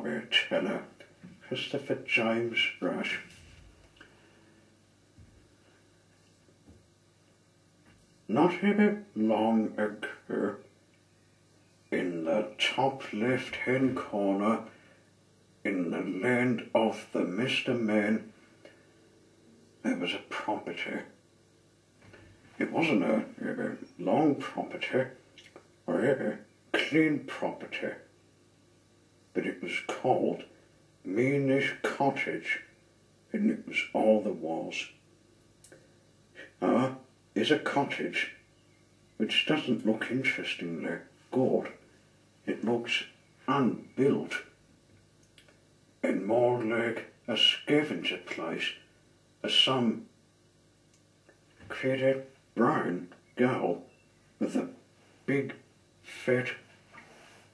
storyteller, Christopher James Rush. Not very long ago, in the top left-hand corner, in the land of the Mr. Man, there was a property. It wasn't a very long property, or a very clean property, but it was called Meanish Cottage, and it was all there was. Is a cottage which doesn't look interestingly good. It looks unbuilt and more like a scavenger place, as some pretty brown girl with a big fat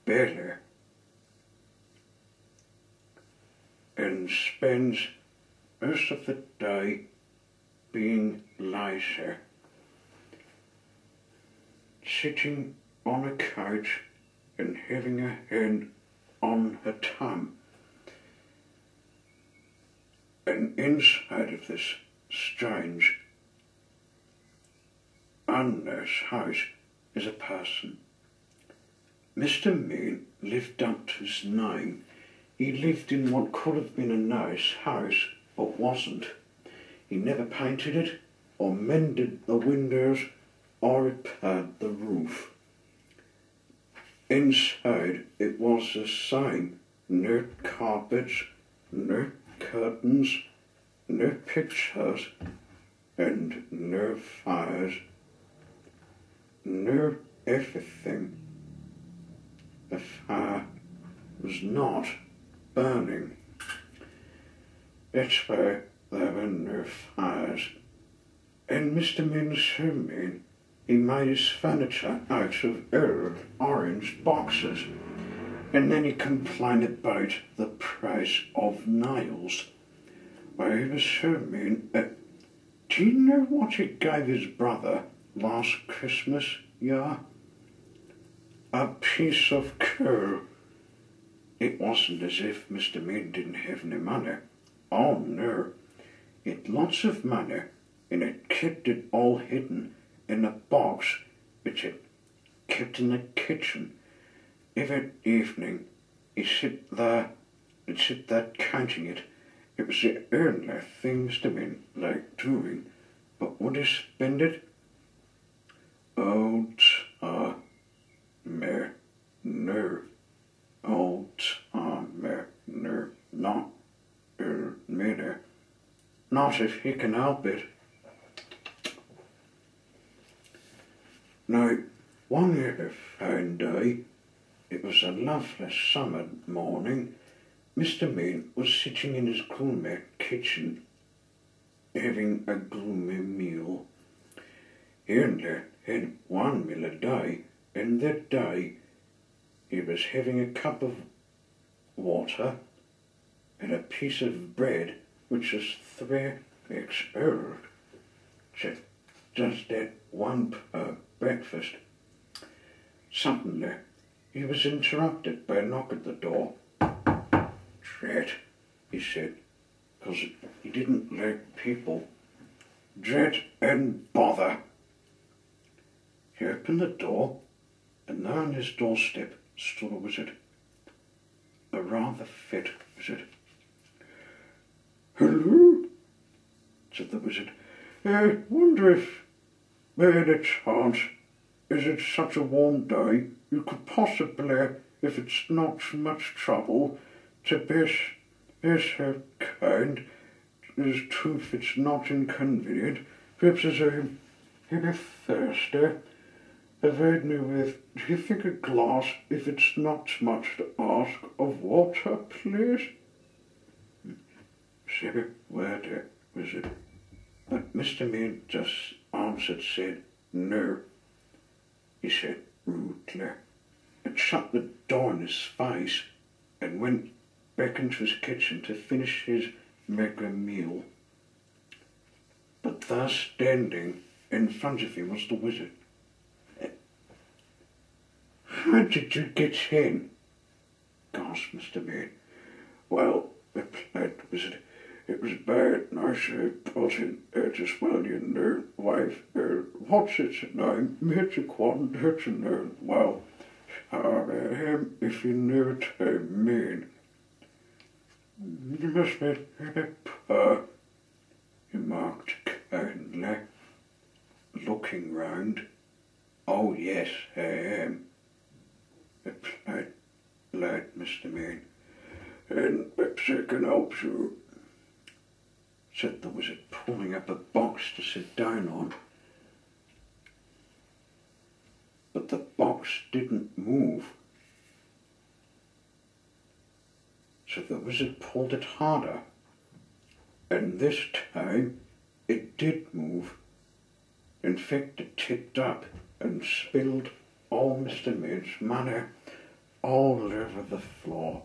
belly and spends most of the day being lazy, sitting on a couch and having a hand on her tongue. And inside of this strange, unnice house is a person. Mr. Mean lived up to his name. He lived in what could have been a nice house, but wasn't. He never painted it, or mended the windows, or repaired the roof. Inside it was the same. No carpets, no curtains, no pictures, and no fires, no everything. The fire was not burning. That's why there were no fires. And Mr. Min's so mean, he made his furniture out of old orange boxes, and then he complained about the price of nails. Well, he was so mean. Do you know what he gave his brother last Christmas, yeah? A piece of coal. It wasn't as if Mr. Mean didn't have any money. Oh no, he had lots of money, and it kept it all hidden in a box which it kept in the kitchen. Every evening he'd sit there counting it. It was the only thing Mr. Min liked doing, but would he spend it? Old no. Old no. Not many. Not if he can help it. Now, one fine day, it was a lovely summer morning, Mr. Mean was sitting in his gloomy kitchen, having a gloomy meal. He only had one meal a day, and that day he was having a cup of water and a piece of bread which was 3 weeks old. Just that one breakfast. Suddenly, he was interrupted by a knock at the door. Drat, he said, because he didn't like people. Drat and bother. He opened the door, and there on his doorstep stood a wizard. A rather fat wizard. Hello, said the wizard. I wonder if, by any chance, is it such a warm day, you could possibly, if it's not too much trouble, to be so kind as to, if it's not inconvenient, perhaps as he'd be thirsty, provide me with, do you think a glass, if it's not too much to ask, of water, please? Say word, wizard. But Mr. Mean just said, no. He said rudely, and shut the door in his face, and went back into his kitchen to finish his mega meal. But there standing in front of him was the wizard. How did you get in? Gasped Mr. Mean. Well, it was bad, and I said, just well, you know, wife, what's its name? It's a quant, it's a name. Well, if you never tell me, you must be he marked kindly, looking round. Oh, yes, I am, replied Mr. Main. And perhaps I can help you, said the wizard, pulling up a box to sit down on. But the box didn't move. So the wizard pulled it harder, and this time it did move. In fact, it tipped up and spilled all Mr. Mid's money all over the floor.